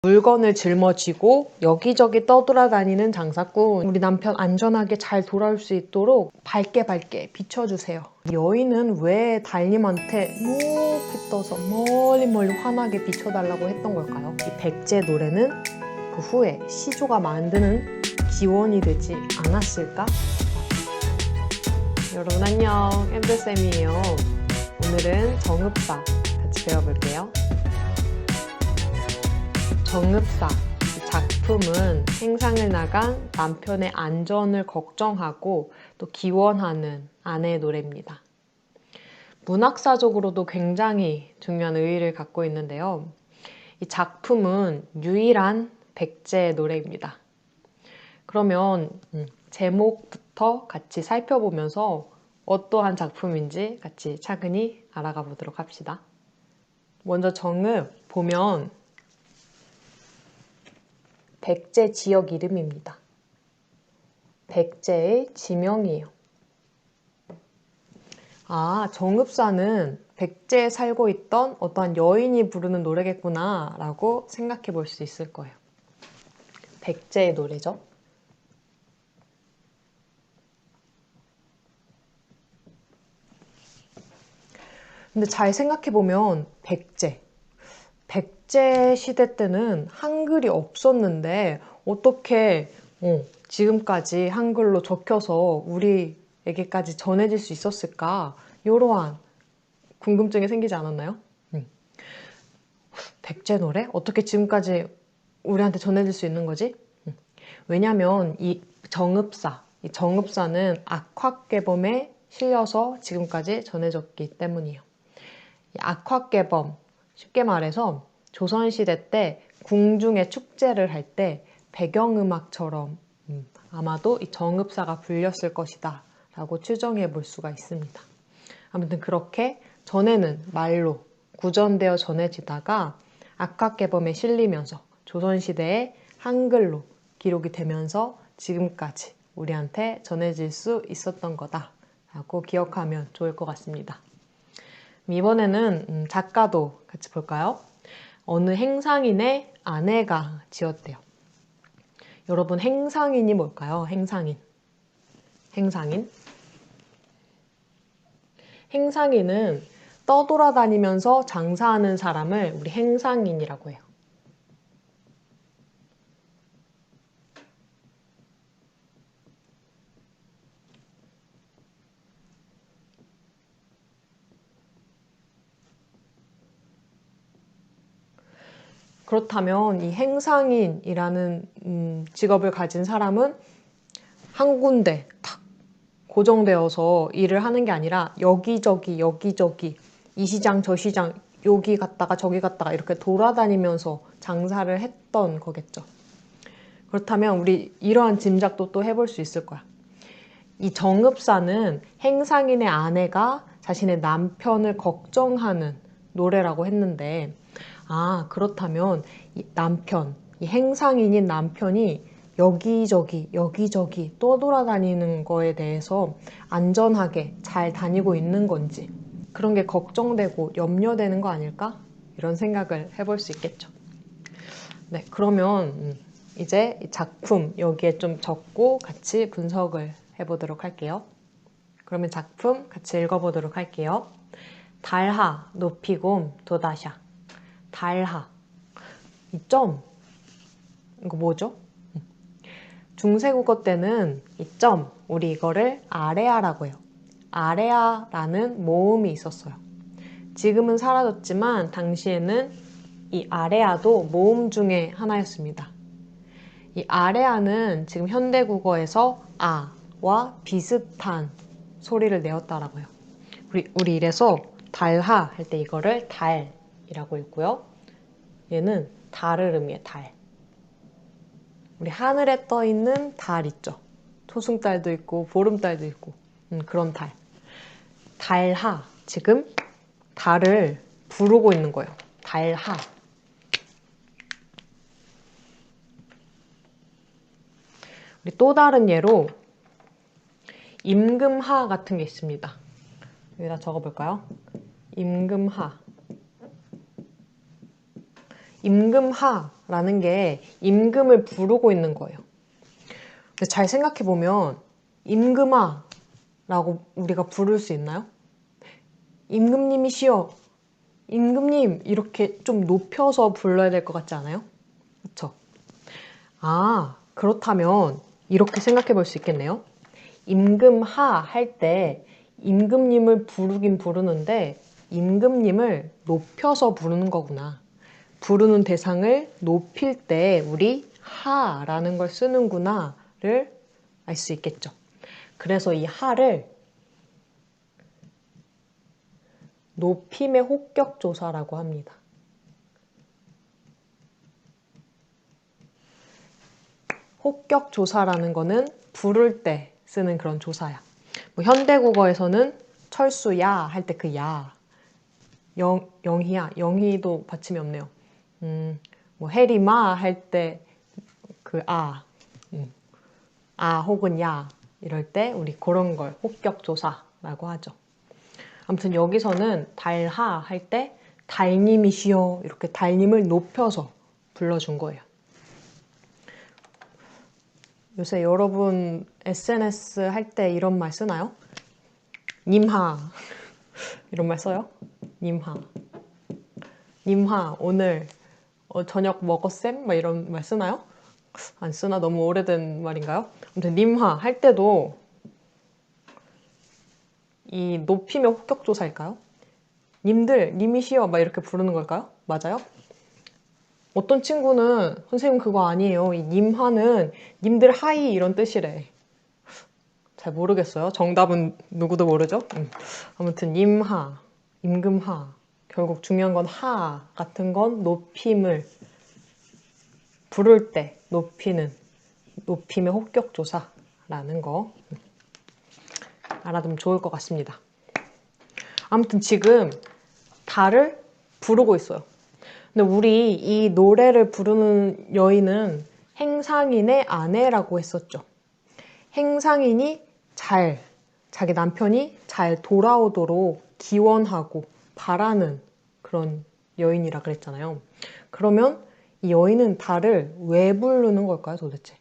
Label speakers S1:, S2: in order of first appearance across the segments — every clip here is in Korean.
S1: 물건을 짊어지고 여기저기 떠돌아다니는 장사꾼. 우리 남편 안전하게 잘 돌아올 수 있도록 밝게 비춰주세요. 여인은 왜 달님한테 높이 떠서 멀리 환하게 비춰달라고 했던 걸까요? 이 백제 노래는 그 후에 시조가 만드는 기원이 되지 않았을까? 여러분 안녕, 엠들쌤이에요. 오늘은 정읍사 같이 배워볼게요. 정읍사, 이 작품은 행상을 나간 남편의 안전을 걱정하고 또 기원하는 아내의 노래입니다. 문학사적으로도 굉장히 중요한 의의를 갖고 있는데요. 이 작품은 유일한 백제의 노래입니다. 그러면 제목부터 같이 살펴보면서 어떠한 작품인지 같이 차근히 알아가 보도록 합시다. 먼저 정읍 보면 백제 지역 이름입니다. 백제의 지명이에요. 아, 정읍사는 백제에 살고 있던 어떠한 여인이 부르는 노래겠구나 라고 생각해 볼 수 있을 거예요. 백제의 노래죠. 근데 잘 생각해 보면 백제 시대 때는 한글이 없었는데 어떻게 지금까지 한글로 적혀서 우리에게까지 전해질 수 있었을까? 이러한 궁금증이 생기지 않았나요? 백제 노래? 어떻게 지금까지 우리한테 전해질 수 있는 거지? 왜냐면 이 정읍사는 악화개범에 실려서 지금까지 전해졌기 때문이에요. 이 악화개범, 쉽게 말해서 조선시대 때 궁중에 축제를 할 때 배경음악처럼 아마도 이 정읍사가 불렸을 것이다 라고 추정해 볼 수가 있습니다. 아무튼 그렇게 전에는 말로 구전되어 전해지다가 악화개범에 실리면서 조선시대에 한글로 기록이 되면서 지금까지 우리한테 전해질 수 있었던 거다 라고 기억하면 좋을 것 같습니다. 이번에는 작가도 같이 볼까요? 어느 행상인의 아내가 지었대요. 여러분, 행상인이 뭘까요? 행상인은 떠돌아다니면서 장사하는 사람을 우리 행상인이라고 해요. 그렇다면 이 행상인이라는 직업을 가진 사람은 한 군데 탁 고정되어서 일을 하는 게 아니라 여기저기 이 시장 저 시장 여기 갔다가 저기 갔다가 이렇게 돌아다니면서 장사를 했던 거겠죠. 그렇다면 우리 이러한 짐작도 또 해볼 수 있을 거야. 이 정읍사는 행상인의 아내가 자신의 남편을 걱정하는 노래라고 했는데, 아, 그렇다면 이 행상인인 남편이 여기저기 떠돌아다니는 거에 대해서 안전하게 잘 다니고 있는 건지 그런 게 걱정되고 염려되는 거 아닐까? 이런 생각을 해볼 수 있겠죠. 네, 그러면 이제 이 작품 여기에 좀 적고 같이 분석을 해보도록 할게요. 그러면 작품 같이 읽어보도록 할게요. 달하 높이곰 도다샤. 달하. 이 점. 이거 뭐죠? 중세국어 때는 이 점, 우리 이거를 아레아라고 해요. 아레아라는 모음이 있었어요. 지금은 사라졌지만 당시에는 이 아레아도 모음 중에 하나였습니다. 이 아레아는 지금 현대국어에서 아와 비슷한 소리를 내었다라고 해요. 우리 이래서 달하 할 때 이거를 달이라고 읽고요. 얘는 달을 의미해, 달. 우리 하늘에 떠 있는 달 있죠. 초승달도 있고 보름달도 있고 그런 달. 달하. 지금 달을 부르고 있는 거예요. 달하. 우리 또 다른 예로 임금하 같은 게 있습니다. 여기다 적어볼까요? 임금하. 임금하라는 게 임금을 부르고 있는 거예요. 근데 잘 생각해보면 임금아라고 우리가 부를 수 있나요? 임금님이시여, 임금님 이렇게 좀 높여서 불러야 될 것 같지 않아요? 그쵸? 아, 그렇다면 이렇게 생각해 볼 수 있겠네요. 임금하 할 때 임금님을 부르긴 부르는데 임금님을 높여서 부르는 거구나. 부르는 대상을 높일 때 우리 하라는 걸 쓰는구나를 알 수 있겠죠. 그래서 이 하를 높임의 혹격조사라고 합니다. 혹격조사라는 거는 부를 때 쓰는 그런 조사야. 뭐 현대국어에서는 철수야 할 때 그 야, 영희야, 영희도 받침이 없네요. 뭐 해리마 할 때 그 아 혹은 야 이럴 때 우리 그런 걸 혹격조사라고 하죠. 아무튼 여기서는 달하 할 때 달님이시여 이렇게 달님을 높여서 불러준 거예요. 요새 여러분 SNS 할 때 이런 말 쓰나요? 님하 이런 말 써요? 님하 님하 오늘 저녁 먹었셈? 막 이런 말 쓰나요? 안 쓰나? 너무 오래된 말인가요? 아무튼 님하 할 때도 이 높이면 혹격조사일까요? 님들, 님이시여 막 이렇게 부르는 걸까요? 맞아요? 어떤 친구는 선생님 그거 아니에요. 이 님하는 님들 하이 이런 뜻이래. 잘 모르겠어요. 정답은 누구도 모르죠? 아무튼 임하, 임금하. 결국 중요한 건 하 같은 건 높임을 부를 때 높이는 높임의 혹격조사라는 거 알아두면 좋을 것 같습니다. 아무튼 지금 달을 부르고 있어요. 근데 우리 이 노래를 부르는 여인은 행상인의 아내라고 했었죠. 행상인이 자기 남편이 잘 돌아오도록 기원하고 바라는 그런 여인이라 그랬잖아요. 그러면 이 여인은 달을 왜 부르는 걸까요, 도대체?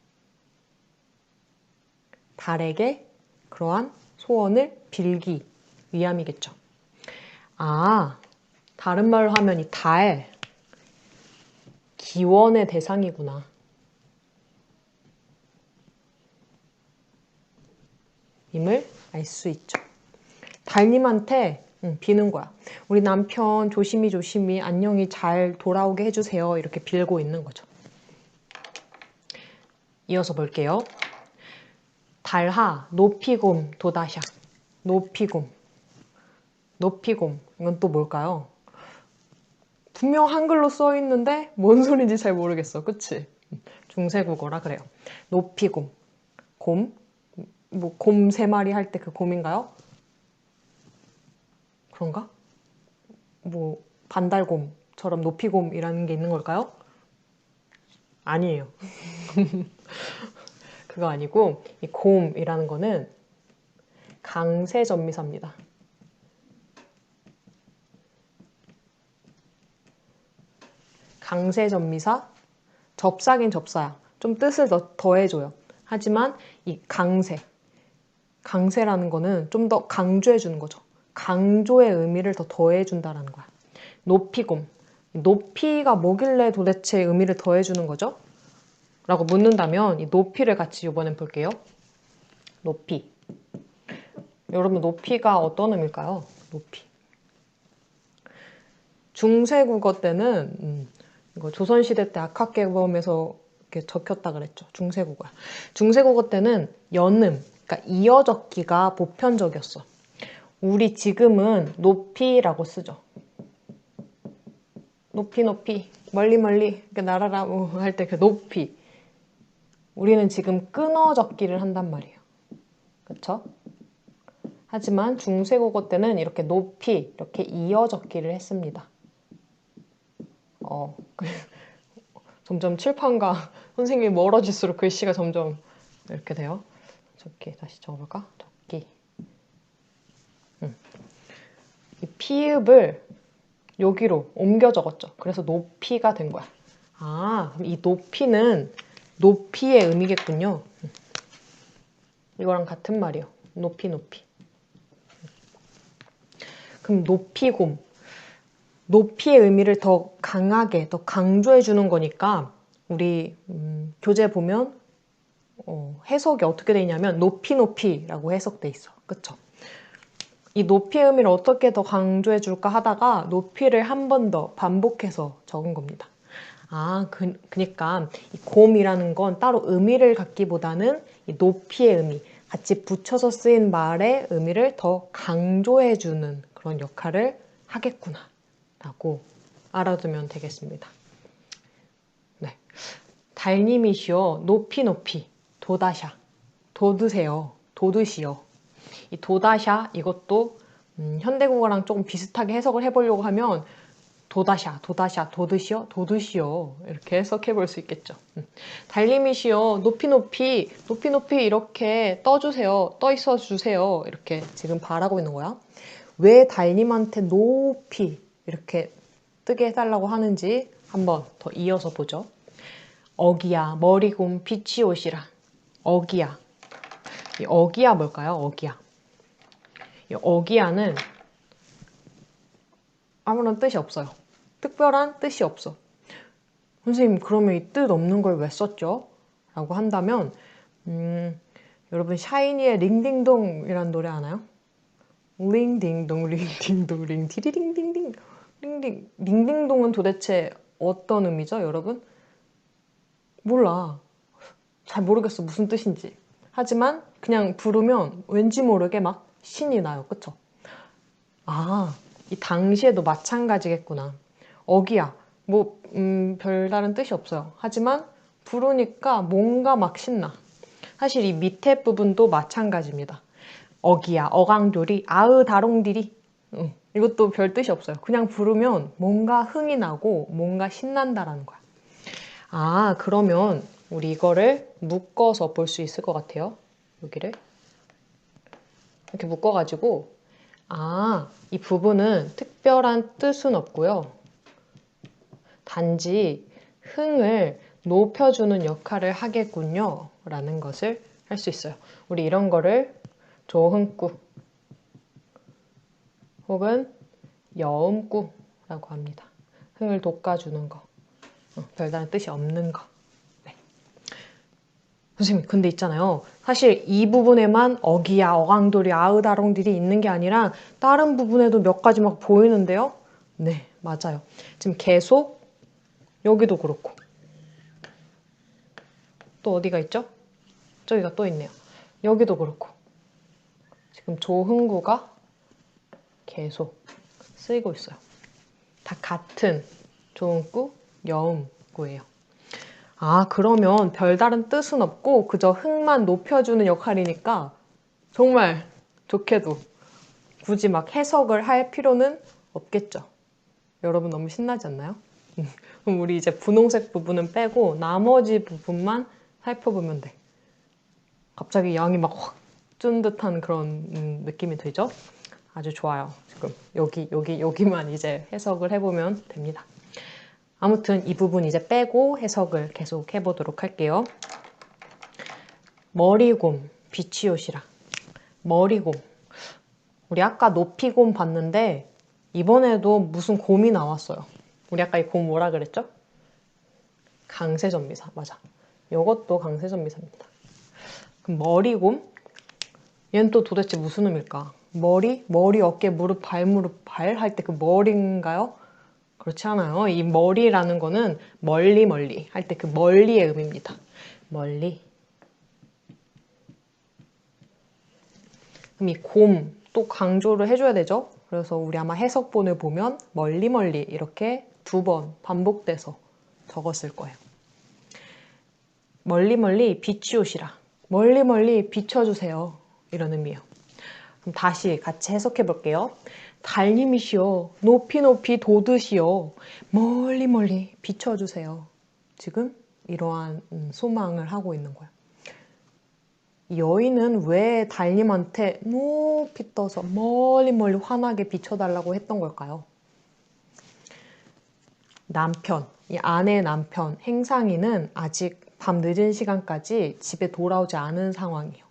S1: 달에게 그러한 소원을 빌기 위함이겠죠. 아, 다른 말로 하면 이 달, 기원의 대상이구나. 임을 알 수 있죠. 달님한테 비는 거야. 우리 남편 조심히 조심히 안녕히 잘 돌아오게 해주세요. 이렇게 빌고 있는 거죠. 이어서 볼게요. 달하, 높이곰, 도다샤. 높이곰. 높이곰. 이건 또 뭘까요? 분명 한글로 써 있는데 뭔 소리인지 잘 모르겠어. 그치? 중세국어라 그래요. 높이곰. 곰? 뭐 곰 세 마리 할 때 그 곰인가요? 그런가? 뭐 반달곰처럼 높이곰이라는 게 있는 걸까요? 아니에요. 그거 아니고 이 곰이라는 거는 강세전미사입니다. 강세전미사, 접사긴 접사야. 좀 뜻을 더해줘요. 하지만 이 강세라는 거는 좀 더 강조해주는 거죠. 강조의 의미를 더 더해준다는 거야. 높이곰, 높이가 뭐길래 도대체 의미를 더해주는 거죠? 라고 묻는다면 이 높이를 같이 이번엔 볼게요. 높이. 여러분 높이가 어떤 의미일까요? 높이. 중세국어 때는 이거 조선시대 때 악학개범에서 이렇게 적혔다 그랬죠. 중세국어. 중세국어 때는 연음, 그러니까 이어적기가 보편적이었어. 우리 지금은 높이라고 쓰죠. 높이 높이 멀리 멀리 이렇게 날아라 할 때 그 높이. 우리는 지금 끊어 적기를 한단 말이에요. 그쵸? 하지만 중세국어 때는 이렇게 높이 이렇게 이어 적기를 했습니다. 점점 칠판과 선생님이 멀어질수록 글씨가 점점 이렇게 돼요. 적기 다시 적어볼까? 적기. 이 피읍을 여기로 옮겨 적었죠. 그래서 높이가 된 거야. 그럼 이 높이는 높이의 의미겠군요. 이거랑 같은 말이요. 높이, 높이. 그럼 높이곰. 높이의 의미를 더 강하게, 더 강조해 주는 거니까 우리 교재 보면 해석이 어떻게 돼 있냐면 높이, 높이라고 해석돼 있어. 그쵸? 이 높이의 의미를 어떻게 더 강조해 줄까 하다가 높이를 한 번 더 반복해서 적은 겁니다. 그니까 이 곰이라는 건 따로 의미를 갖기보다는 이 높이의 의미, 같이 붙여서 쓰인 말의 의미를 더 강조해주는 그런 역할을 하겠구나 라고 알아두면 되겠습니다. 네. 달님이시여 높이 높이 도다샤 도드세요 도드시요. 이 도다샤 이것도 현대국어랑 조금 비슷하게 해석을 해보려고 하면 도다샤, 도다샤, 도드시오, 도드시오 이렇게 해석해 볼 수 있겠죠. 달님이시여 높이 높이 높이 높이 이렇게 떠주세요. 떠 있어 주세요. 이렇게 지금 바라고 있는 거야. 왜 달님한테 높이 이렇게 뜨게 해달라고 하는지 한번 더 이어서 보죠. 어기야 머리곰 빛이 오시라. 어기야. 이 어기야 뭘까요? 어기야. 이 어기야는 아무런 뜻이 없어요. 특별한 뜻이 없어. 선생님 그러면 이 뜻 없는 걸 왜 썼죠? 라고 한다면 여러분 샤이니의 링딩동이라는 노래 아나요? 링딩동 링딩동 링디리링딩딩 링딩 링딩동은 도대체 어떤 의미죠 여러분? 몰라. 잘 모르겠어 무슨 뜻인지. 하지만 그냥 부르면 왠지 모르게 막 신이 나요. 그쵸? 이 당시에도 마찬가지겠구나. 어기야. 뭐 별다른 뜻이 없어요. 하지만 부르니까 뭔가 막 신나. 사실 이 밑에 부분도 마찬가지입니다. 어기야, 어강돌이, 아으다롱디리. 이것도 별 뜻이 없어요. 그냥 부르면 뭔가 흥이 나고 뭔가 신난다라는 거야. 그러면 우리 이거를 묶어서 볼 수 있을 것 같아요. 여기를 이렇게 묶어가지고 이 부분은 특별한 뜻은 없고요. 단지 흥을 높여주는 역할을 하겠군요. 라는 것을 할 수 있어요. 우리 이런 거를 조흥구 혹은 여음구라고 합니다. 흥을 돋궈주는 거. 별다른 뜻이 없는 거. 네. 선생님, 근데 있잖아요. 사실 이 부분에만 어기야, 어강돌이, 아으다롱들이 있는 게 아니라 다른 부분에도 몇 가지 막 보이는데요? 네, 맞아요. 지금 계속 여기도 그렇고 또 어디가 있죠? 저기가 또 있네요. 여기도 그렇고 지금 조흥구가 계속 쓰이고 있어요. 다 같은 조흥구, 여음구예요. 그러면 별다른 뜻은 없고 그저 흥만 높여주는 역할이니까 정말 좋게도 굳이 막 해석을 할 필요는 없겠죠. 여러분 너무 신나지 않나요? 그럼 우리 이제 분홍색 부분은 빼고 나머지 부분만 살펴보면 돼. 갑자기 양이 막 확 준 듯한 그런 느낌이 들죠? 아주 좋아요. 지금 여기만 이제 해석을 해보면 됩니다. 아무튼 이 부분 이제 빼고 해석을 계속 해보도록 할게요. 머리곰, 빛이 오시라. 머리곰. 우리 아까 높이곰 봤는데 이번에도 무슨 곰이 나왔어요. 우리 아까 이 곰 뭐라 그랬죠? 강세전미사. 맞아. 이것도 강세전미사입니다. 그럼 머리곰? 얘는 또 도대체 무슨 의미일까? 머리, 어깨, 무릎, 발 할 때 그 머리인가요? 그렇지 않아요. 이 머리라는 거는 멀리 할 때 그 멀리의 의미입니다. 멀리. 그럼 이 곰 또 강조를 해줘야 되죠. 그래서 우리 아마 해석본을 보면 멀리 이렇게 2번 반복돼서 적었을 거예요. 멀리 빛이 오시라. 멀리 비춰주세요. 이런 의미예요. 그럼 다시 같이 해석해 볼게요. 달님이시여 높이 돋으시어 멀리 비춰주세요. 지금 이러한 소망을 하고 있는 거예요. 여인은 왜 달님한테 높이 떠서 멀리 환하게 비춰달라고 했던 걸까요? 남편, 이 아내, 남편, 행상이는 아직 밤 늦은 시간까지 집에 돌아오지 않은 상황이에요.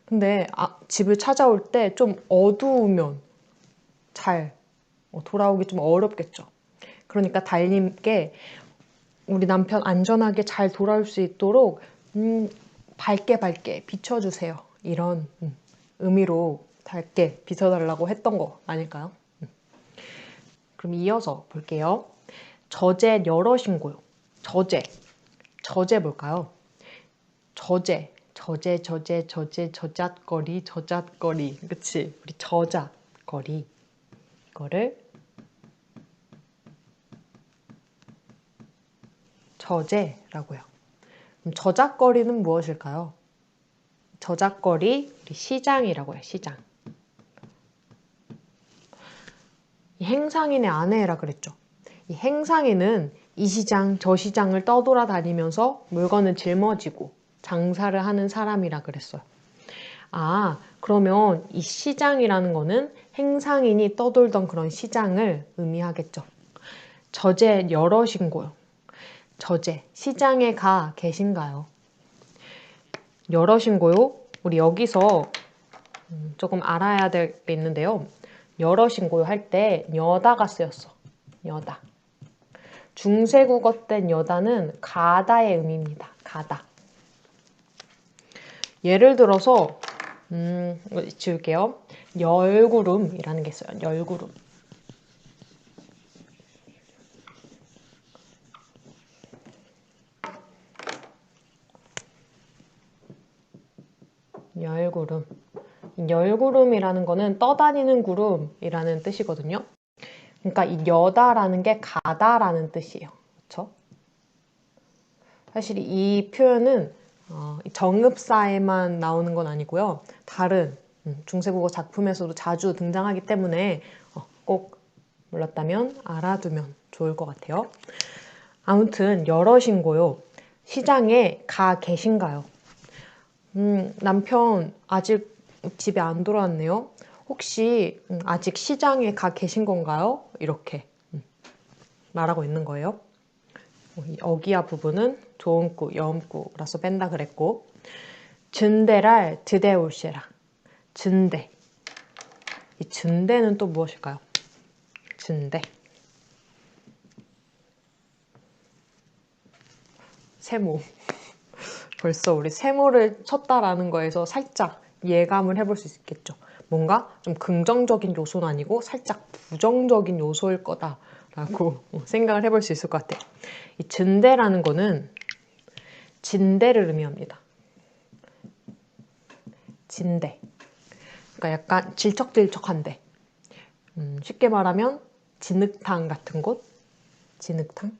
S1: 근데 집을 찾아올 때 좀 어두우면 잘 돌아오기 좀 어렵겠죠. 그러니까 달님께 우리 남편 안전하게 잘 돌아올 수 있도록 밝게 비춰주세요. 이런 의미로 밝게 비춰달라고 했던 거 아닐까요? 그럼 이어서 볼게요. 저제 여럿인고요. 저제 뭘까요? 저잣거리. 그치? 우리 저잣거리. 이거를 저제라고요. 그럼 저잣거리는 무엇일까요? 저잣거리, 우리 시장이라고 해요. 시장. 이 행상인의 아내라 그랬죠. 이 행상인은 이 시장, 저 시장을 떠돌아다니면서 물건을 짊어지고 장사를 하는 사람이라 그랬어요. 그러면 이 시장이라는 거는 행상인이 떠돌던 그런 시장을 의미하겠죠. 저제 여럿인고요. 저제, 시장에 가 계신가요? 여럿인고요. 우리 여기서 조금 알아야 될 게 있는데요. 여럿인고요 할 때 여다가 쓰였어. 여다. 중세국어 땐 여다는 가다의 의미입니다. 가다. 예를 들어서 지울게요. 열구름이라는 게 있어요. 열구름. 열구름. 열구름이라는 거는 떠다니는 구름이라는 뜻이거든요. 그러니까 이 여다라는 게 가다라는 뜻이에요. 그렇죠? 사실 이 표현은 정읍사에만 나오는 건 아니고요. 다른 중세국어 작품에서도 자주 등장하기 때문에 꼭 몰랐다면 알아두면 좋을 것 같아요. 아무튼 여럿인고요. 시장에 가 계신가요? 남편 아직 집에 안 돌아왔네요. 혹시 아직 시장에 가 계신 건가요? 이렇게 말하고 있는 거예요. 이 어기야 부분은 조음구, 여음구라서 뺀다 그랬고 준대랄 드대올시라. 준대. 이 준대는 또 무엇일까요? 준대. 세모. 벌써 우리 세모를 쳤다라는 거에서 살짝 예감을 해볼 수 있겠죠. 뭔가 좀 긍정적인 요소는 아니고 살짝 부정적인 요소일 거다라고 생각을 해볼 수 있을 것 같아요. 이 진대라는 거는 진대를 의미합니다. 진대. 그러니까 약간 질척질척한데. 쉽게 말하면 진흙탕 같은 곳? 진흙탕?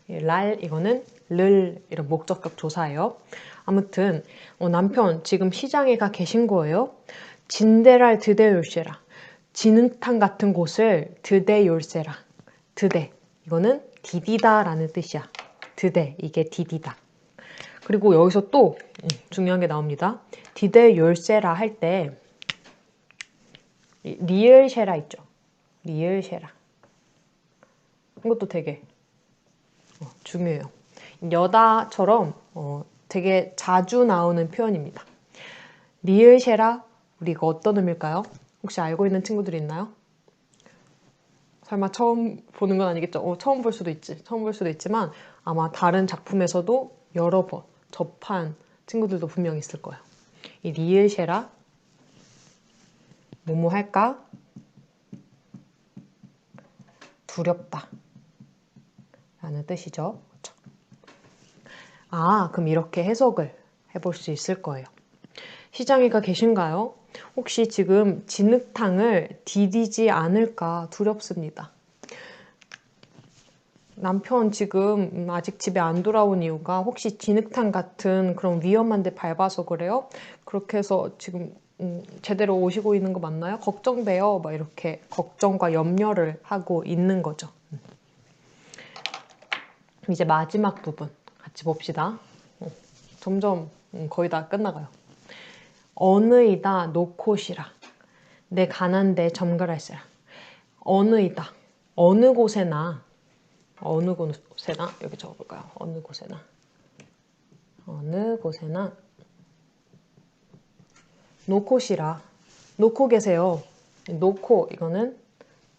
S1: 랄 이거는 를 이런 목적격 조사예요. 아무튼 남편 지금 시장에 가 계신 거예요. 진대랄 드대율세라. 진흙탕 같은 곳을 드대율세라. 드대 이거는 디디다라는 뜻이야. 드대 이게 디디다. 그리고 여기서 또 중요한 게 나옵니다. 디대율세라 할 때 리을쉐라 있죠. 리을쉐라. 이것도 되게 중요해요. 여다처럼 되게 자주 나오는 표현입니다. 리을쉐라 우리 이거 어떤 의미일까요? 혹시 알고 있는 친구들이 있나요? 설마 처음 보는 건 아니겠죠? 처음 볼 수도 있지. 처음 볼 수도 있지만 아마 다른 작품에서도 여러 번 접한 친구들도 분명 있을 거예요. 이 리을쉐라 뭐뭐 할까? 두렵다 라는 뜻이죠. 그렇죠? 그럼 이렇게 해석을 해볼 수 있을 거예요. 시장에 가 계신가요? 혹시 지금 진흙탕을 디디지 않을까 두렵습니다. 남편 지금 아직 집에 안 돌아온 이유가 혹시 진흙탕 같은 그런 위험한 데 밟아서 그래요? 그렇게 해서 지금 제대로 오시고 있는 거 맞나요? 걱정돼요. 막 이렇게 걱정과 염려를 하고 있는 거죠. 이제 마지막 부분 같이 봅시다. 점점 거의 다 끝나가요. 어느이다 놓고시라. 내 가난데 점갈할세라. 어느이다. 어느 곳에나 여기 적어볼까요? 어느 곳에나 놓고시라. 놓고 계세요. 이거는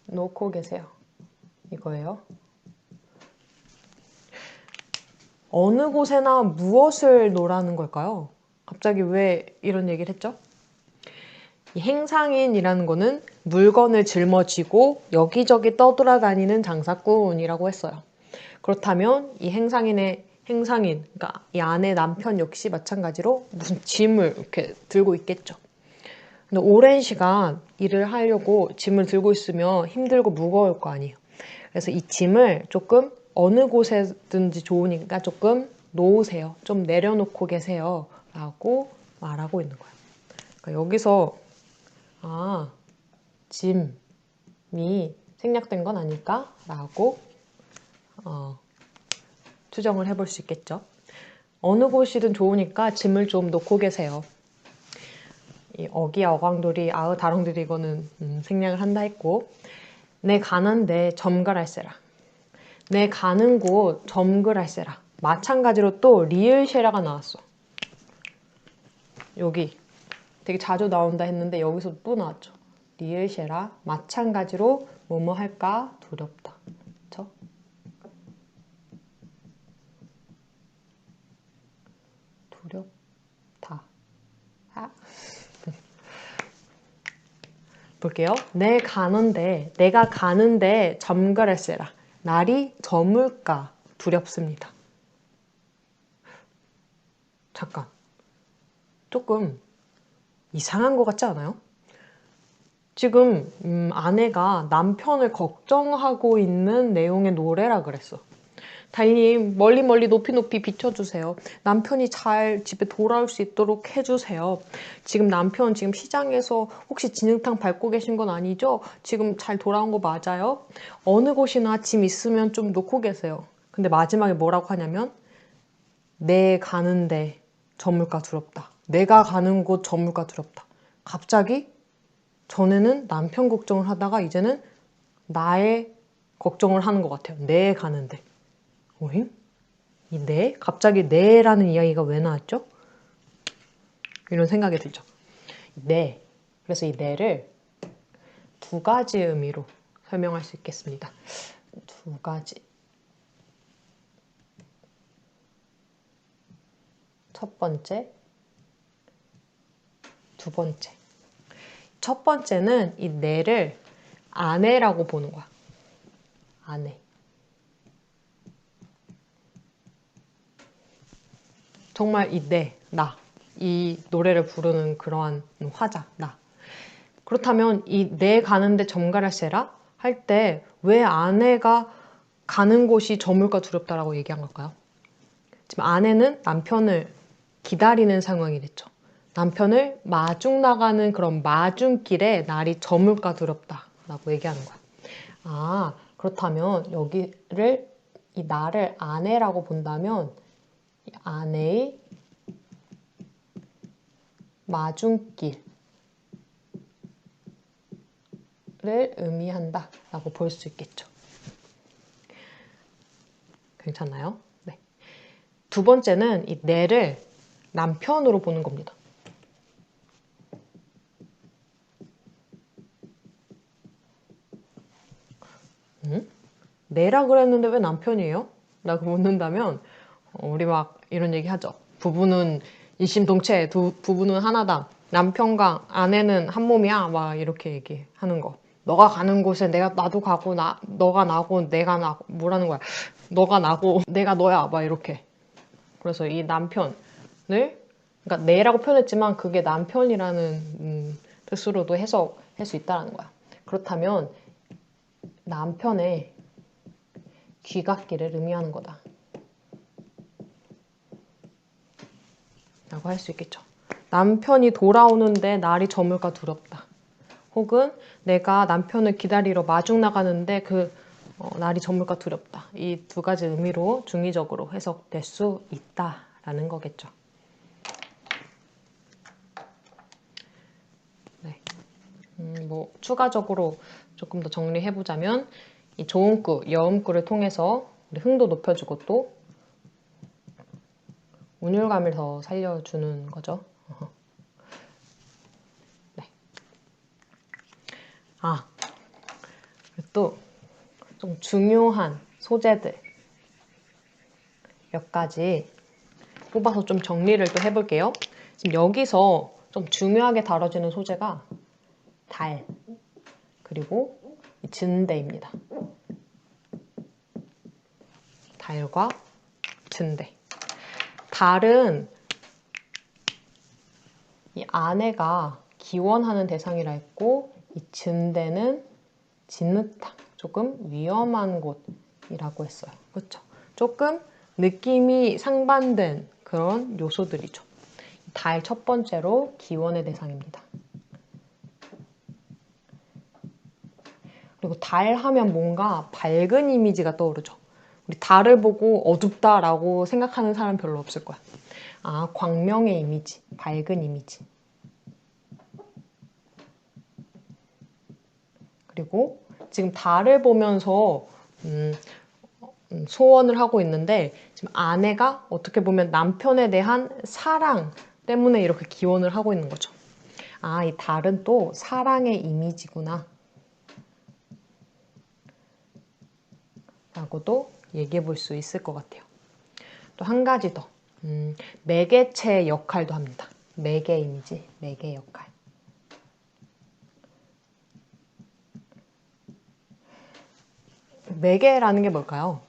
S1: 놓고 계세요. 이거예요. 어느 곳에나 무엇을 놓으라는 걸까요? 갑자기 왜 이런 얘기를 했죠? 이 행상인이라는 거는 물건을 짊어지고 여기저기 떠돌아다니는 장사꾼이라고 했어요. 그렇다면 이 행상인, 그러니까 이 아내 남편 역시 마찬가지로 무슨 짐을 이렇게 들고 있겠죠. 근데 오랜 시간 일을 하려고 짐을 들고 있으면 힘들고 무거울 거 아니에요. 그래서 이 짐을 조금 어느 곳에든지 좋으니까 조금 놓으세요. 좀 내려놓고 계세요. 라고 말하고 있는 거예요. 그러니까 여기서 짐이 생략된 건 아닐까? 라고 추정을 해볼 수 있겠죠. 어느 곳이든 좋으니까 짐을 좀 놓고 계세요. 이 어기야 어광돌이 아으 다롱들이 이거는 생략을 한다 했고, 내 가는데 점갈할세라. 내 가는 곳 점갈할세라. 마찬가지로 또 리을쉐라가 나왔어. 여기 되게 자주 나온다 했는데 여기서 또 나왔죠. 리을쉐라. 마찬가지로 뭐뭐 할까 두렵다. 그쵸? 두렵다. 볼게요. 내가 가는데 점갈할세라. 날이 저물까 두렵습니다. 잠깐. 조금 이상한 것 같지 않아요? 지금 아내가 남편을 걱정하고 있는 내용의 노래라 그랬어. 달님, 멀리 멀리 높이 높이 비춰주세요. 남편이 잘 집에 돌아올 수 있도록 해주세요. 지금 남편 지금 시장에서 혹시 진흙탕 밟고 계신 건 아니죠? 지금 잘 돌아온 거 맞아요? 어느 곳이나 짐 있으면 좀 놓고 계세요. 근데 마지막에 뭐라고 하냐면 내 가는데 저물까 두렵다. 내가 가는 곳 저물까 두렵다. 갑자기 전에는 남편 걱정을 하다가 이제는 나의 걱정을 하는 것 같아요. 내 가는데. 오잉? 이 내? 갑자기 내라는 이야기가 왜 나왔죠? 이런 생각이 들죠. 내. 그래서 이 내를 두 가지 의미로 설명할 수 있겠습니다. 두 가지. 첫 번째, 두 번째. 첫 번째는 이 내를 아내라고 보는 거야. 아내. 정말 이 내, 나. 이 노래를 부르는 그러한 화자, 나. 그렇다면 이 내 가는데 점갈할세라 할 때 왜 아내가 가는 곳이 저물까 두렵다라고 얘기한 걸까요? 지금 아내는 남편을 기다리는 상황이 됐죠. 남편을 마중 나가는 그런 마중길에 날이 저물까 두렵다라고 얘기하는 거야. 그렇다면 여기를 이 나를 아내라고 본다면 이 아내의 마중길을 의미한다 라고 볼 수 있겠죠. 괜찮나요? 네. 두 번째는 이 내를 남편으로 보는 겁니다. 내라 그랬는데 왜 남편이에요? 라고 묻는다면 우리 막 이런 얘기 하죠. 부부는 일심동체, 부부는 하나다. 남편과 아내는 한 몸이야. 막 이렇게 얘기하는 거. 너가 가는 곳에 나도 가고 너가 나고 내가 나고 뭐라는 거야. 너가 나고 내가 너야. 막 이렇게. 그래서 이 남편을 그러니까 내라고 표현했지만 그게 남편이라는 뜻으로도 해석할 수 있다는 거야. 그렇다면 남편의 귀갓길을 의미하는 거다 라고 할 수 있겠죠. 남편이 돌아오는데 날이 저물까 두렵다. 혹은 내가 남편을 기다리러 마중 나가는데 날이 저물까 두렵다. 이 두 가지 의미로 중의적으로 해석될 수 있다라는 거겠죠. 네. 또 추가적으로 조금 더 정리해보자면 이 조음구, 여음구를 통해서 우리 흥도 높여주고 또 운율감을 더 살려주는 거죠. 네. 또 좀 중요한 소재들 몇 가지 뽑아서 좀 정리를 또 해볼게요. 지금 여기서 좀 중요하게 다뤄지는 소재가 달, 그리고 진대입니다. 달과 진대. 달은 이 아내가 기원하는 대상이라 했고, 이 진대는 진흙탕, 조금 위험한 곳이라고 했어요. 그렇죠? 조금 느낌이 상반된 그런 요소들이죠. 달 첫 번째로 기원의 대상입니다. 그리고 달 하면 뭔가 밝은 이미지가 떠오르죠. 우리 달을 보고 어둡다라고 생각하는 사람 별로 없을 거야. 광명의 이미지, 밝은 이미지. 그리고 지금 달을 보면서 소원을 하고 있는데 지금 아내가 어떻게 보면 남편에 대한 사랑 때문에 이렇게 기원을 하고 있는 거죠. 이 달은 또 사랑의 이미지구나 라고도 얘기해 볼 수 있을 것 같아요. 또 한 가지 더, 매개체 역할도 합니다. 매개 이미지, 매개 역할. 매개라는 게 뭘까요?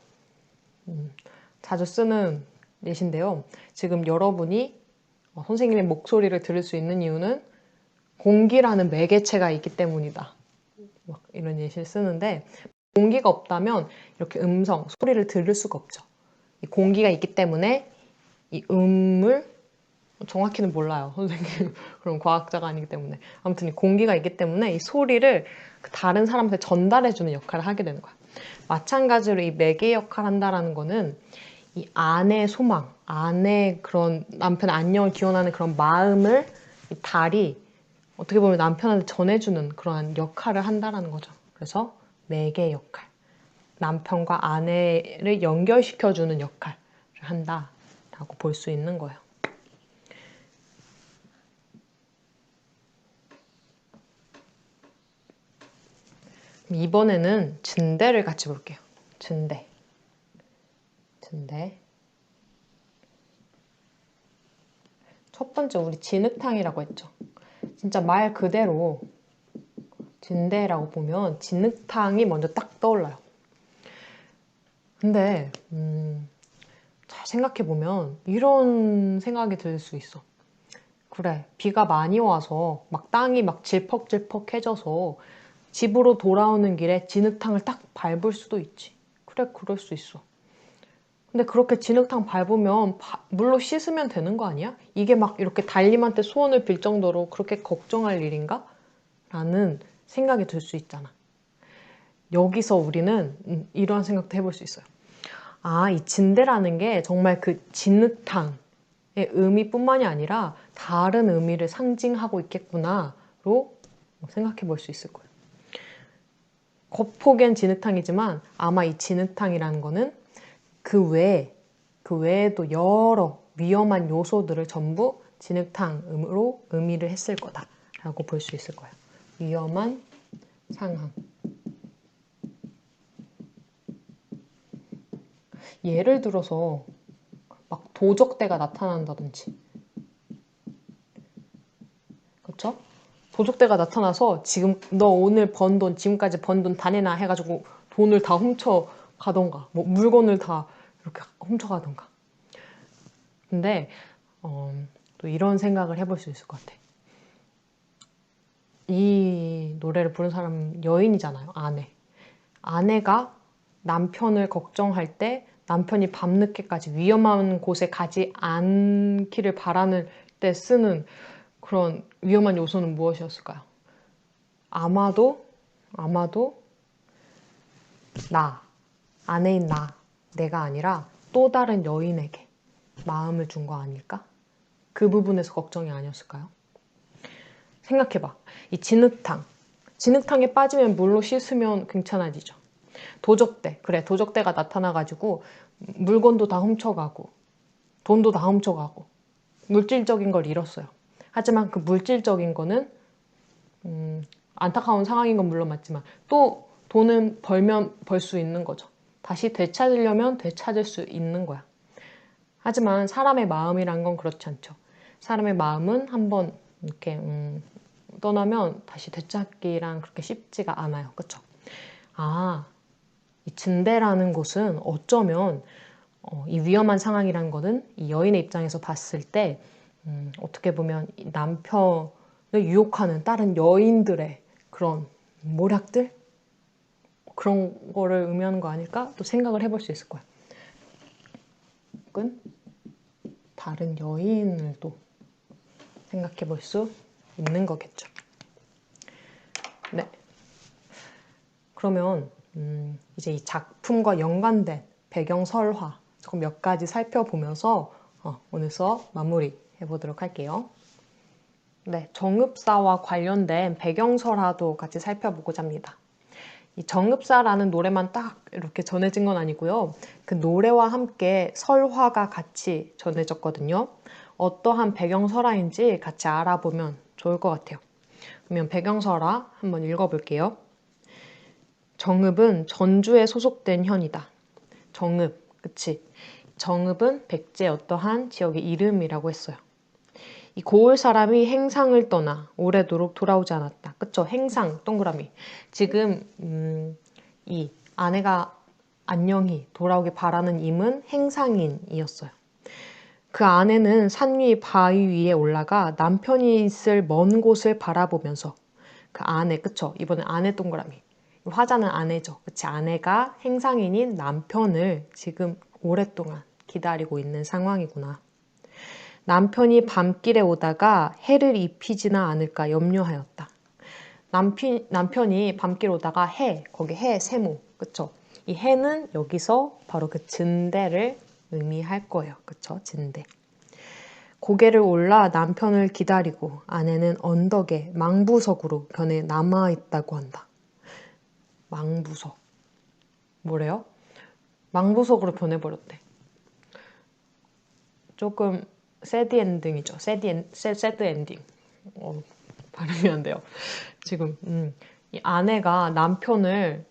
S1: 자주 쓰는 예시인데요. 지금 여러분이 선생님의 목소리를 들을 수 있는 이유는 공기라는 매개체가 있기 때문이다. 막 이런 예시를 쓰는데 공기가 없다면 이렇게 음성, 소리를 들을 수가 없죠. 이 공기가 있기 때문에 이 음을 정확히는 몰라요. 선생님 그런 과학자가 아니기 때문에. 아무튼 이 공기가 있기 때문에 이 소리를 다른 사람한테 전달해주는 역할을 하게 되는 거야. 마찬가지로 이 매개 역할을 한다라는 거는 이 아내의 소망, 아내의 그런 남편의 안녕을 기원하는 그런 마음을 이 달이 어떻게 보면 남편한테 전해주는 그런 역할을 한다라는 거죠. 그래서 매개 역할, 남편과 아내를 연결시켜주는 역할을 한다라고 볼 수 있는 거예요. 이번에는 진대를 같이 볼게요. 진대. 첫 번째 우리 진흙탕이라고 했죠. 진짜 말 그대로 진대라고 보면 진흙탕이 먼저 딱 떠올라요. 근데 잘 생각해보면 이런 생각이 들 수 있어. 그래, 비가 많이 와서 막 땅이 막 질퍽질퍽해져서 집으로 돌아오는 길에 진흙탕을 딱 밟을 수도 있지. 그래, 그럴 수 있어. 근데 그렇게 진흙탕 밟으면 물로 씻으면 되는 거 아니야? 이게 막 이렇게 달님한테 소원을 빌 정도로 그렇게 걱정할 일인가? 라는 생각이 들 수 있잖아. 여기서 우리는 이런 생각도 해볼 수 있어요. 이 진대라는 게 정말 그 진흙탕의 의미뿐만이 아니라 다른 의미를 상징하고 있겠구나로 생각해 볼 수 있을 거예요. 겉보기엔 진흙탕이지만 아마 이 진흙탕이라는 거는 그 외에도 여러 위험한 요소들을 전부 진흙탕으로 의미를 했을 거다라고 볼 수 있을 거예요. 위험한 상황. 예를 들어서 막 도적대가 나타난다든지, 그렇죠? 도적대가 나타나서 지금 너 오늘 번 돈, 지금까지 번 돈 다 내놔 해가지고 돈을 다 훔쳐 가던가, 뭐 물건을 다 이렇게 훔쳐 가던가. 근데 또 이런 생각을 해볼 수 있을 것 같아. 이 노래를 부른 사람은 여인이잖아요. 아내가 남편을 걱정할 때 남편이 밤늦게까지 위험한 곳에 가지 않기를 바라는 때 쓰는 그런 위험한 요소는 무엇이었을까요? 아마도 아내인 내가 아니라 또 다른 여인에게 마음을 준 거 아닐까? 그 부분에서 걱정이 아니었을까요? 생각해봐. 이 진흙탕 진흙탕에 빠지면 물로 씻으면 괜찮아지죠. 도적대, 그래, 도적대가 나타나가지고 물건도 다 훔쳐가고 돈도 다 훔쳐가고 물질적인 걸 잃었어요. 하지만 그 물질적인 거는 안타까운 상황인 건 물론 맞지만 또 돈은 벌면 벌 수 있는 거죠. 다시 되찾으려면 되찾을 수 있는 거야. 하지만 사람의 마음이란 건 그렇지 않죠. 사람의 마음은 한번 이렇게 떠나면 다시 되찾기란 그렇게 쉽지가 않아요. 그쵸? 아, 이 진대라는 곳은 어쩌면 이 위험한 상황이란 거는 이 여인의 입장에서 봤을 때 어떻게 보면 이 남편을 유혹하는 다른 여인들의 그런 모략들? 그런 거를 의미하는 거 아닐까? 또 생각을 해볼 수 있을 거야. 혹은 다른 여인을 또 생각해 볼 수 있는 거겠죠. 네. 그러면 이제 이 작품과 연관된 배경 설화 조금 몇 가지 살펴보면서 오늘 수업 마무리 해보도록 할게요. 네, 정읍사와 관련된 배경 설화도 같이 살펴보고자 합니다. 이 정읍사라는 노래만 딱 이렇게 전해진 건 아니고요. 그 노래와 함께 설화가 같이 전해졌거든요. 어떠한 배경 설화인지 같이 알아보면 좋을 것 같아요. 그러면 배경 설화 한번 읽어볼게요. 정읍은 전주에 소속된 현이다. 정읍, 그치? 정읍은 백제의 어떠한 지역의 이름이라고 했어요. 이 고을 사람이 행상을 떠나 오래도록 돌아오지 않았다. 그쵸? 행상, 동그라미. 지금 이 아내가 안녕히 돌아오길 바라는 임은 행상인이었어요. 그 아내는 산 위 바위 위에 올라가 남편이 있을 먼 곳을 바라보면서 그 아내, 그쵸? 이번엔 아내 동그라미. 화자는 아내죠. 그치? 아내가 행상인인 남편을 지금 오랫동안 기다리고 있는 상황이구나. 남편이 밤길에 오다가 해를 입히지나 않을까 염려하였다. 남편이 밤길 오다가 거기 해, 세모, 그쵸? 이 해는 여기서 바로 그 진대를 의미할 거예요. 그쵸? 진대. 고개를 올라 남편을 기다리고 아내는 언덕에 망부석으로 변해 남아있다고 한다. 망부석. 뭐래요? 망부석으로 변해버렸대. 조금 새드 엔딩이죠. 새드 엔딩. 발음이 안 돼요. 지금 이 아내가 남편을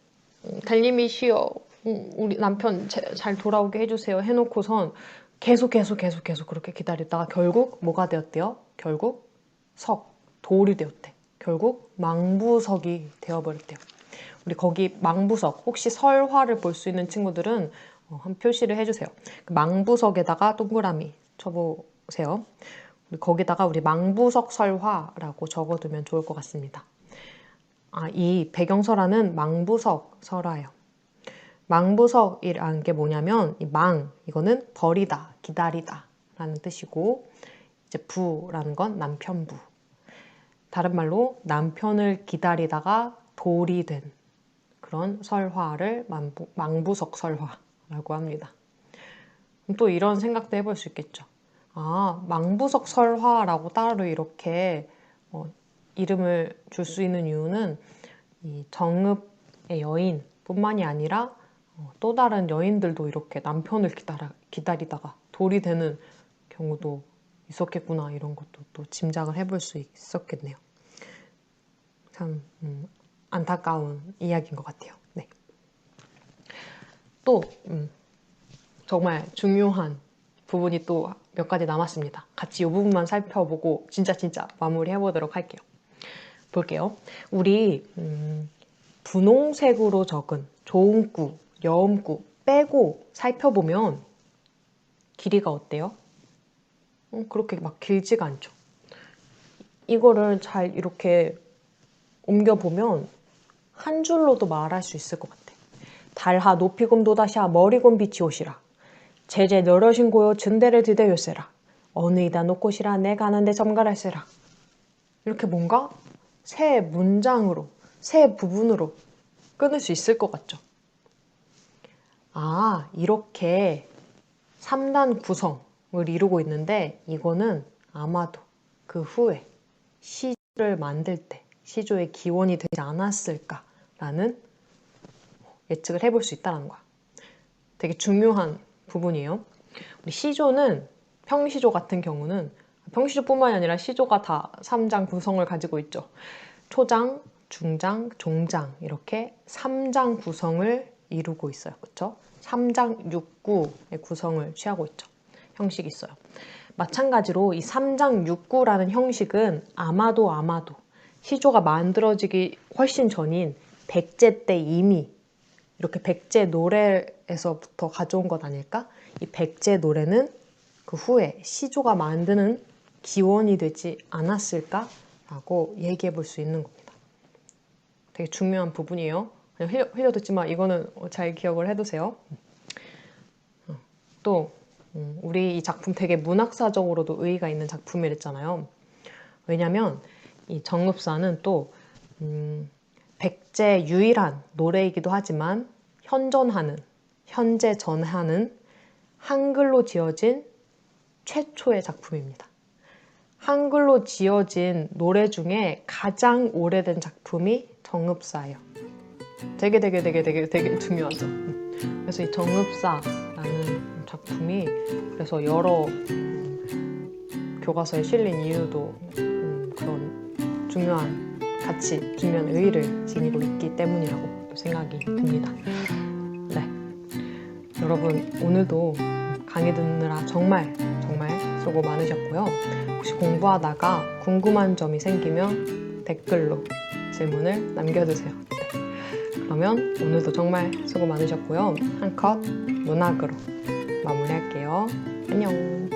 S1: 달님이시여 우리 남편 잘 돌아오게 해주세요 해놓고선 계속 그렇게 기다리다가 결국 뭐가 되었대요? 결국 돌이 되었대. 결국 망부석이 되어버렸대요. 우리 거기 망부석 혹시 설화를 볼 수 있는 친구들은 한 표시를 해주세요. 그 망부석에다가 동그라미 쳐보세요. 거기다가 우리 망부석 설화라고 적어두면 좋을 것 같습니다. 이 배경설화는 망부석 설화예요. 망부석이라는 게 뭐냐면 이 이거는 버리다, 기다리다 라는 뜻이고 이제 부라는 건 남편부. 다른 말로 남편을 기다리다가 돌이 된 그런 설화를 망부석 설화라고 합니다. 또 이런 생각도 해볼 수 있겠죠. 망부석 설화라고 따로 이렇게 이름을 줄 수 있는 이유는 이 정읍의 여인뿐만이 아니라 또 다른 여인들도 이렇게 남편을 기다리다가 돌이 되는 경우도 있었겠구나 이런 것도 또 짐작을 해볼 수 있었겠네요. 참 안타까운 이야기인 것 같아요. 네. 또 정말 중요한 부분이 또 몇 가지 남았습니다. 같이 이 부분만 살펴보고 진짜 마무리 해보도록 할게요. 볼게요. 우리 분홍색으로 적은 조음구, 여음구 빼고 살펴보면 길이가 어때요? 그렇게 막 길지가 않죠. 이거를 잘 이렇게 옮겨보면 한 줄로도 말할 수 있을 것 같아. 달하 높이곰 도다시하 머리곰 빛이 오시라. 제제 너러신 고요 증대를 드대요세라. 어느 이다 놓고시라 내 가난데 점갈할세라. 이렇게 뭔가 새 문장으로, 새 부분으로 끊을 수 있을 것 같죠? 이렇게 3단 구성을 이루고 있는데 이거는 아마도 그 후에 시를 만들 때 시조의 기원이 되지 않았을까라는 예측을 해볼 수 있다는 거야. 되게 중요한 부분이에요. 우리 시조는 평시조 같은 경우는 평시조뿐만이 아니라 시조가 다 3장 구성을 가지고 있죠. 초장, 중장, 종장 이렇게 3장 구성을 이루고 있어요. 그렇죠? 3장 6구의 구성을 취하고 있죠. 형식이 있어요. 마찬가지로 이 3장 6구라는 형식은 아마도 시조가 만들어지기 훨씬 전인 백제 때 이미 이렇게 백제 노래에서부터 가져온 것 아닐까? 이 백제 노래는 그 후에 시조가 만드는 기원이 되지 않았을까라고 얘기해 볼 수 있는 겁니다. 되게 중요한 부분이에요. 그냥 흘려듣지만 이거는 잘 기억을 해두세요. 또 우리 이 작품 되게 문학사적으로도 의의가 있는 작품이랬잖아요. 왜냐면 이 정읍사는 또 백제 유일한 노래이기도 하지만 현재 전하는 한글로 지어진 최초의 작품입니다. 한글로 지어진 노래 중에 가장 오래된 작품이 정읍사예요. 되게 중요하죠. 그래서 이 정읍사라는 작품이 그래서 여러 교과서에 실린 이유도 그런 중요한 가치, 중요한 의의를 지니고 있기 때문이라고 생각이 듭니다. 네, 여러분 오늘도 강의 듣느라 정말 수고 많으셨고요. 혹시 공부하다가 궁금한 점이 생기면 댓글로 질문을 남겨주세요. 네. 그러면 오늘도 정말 수고 많으셨고요. 한 컷 문학으로 마무리할게요. 안녕.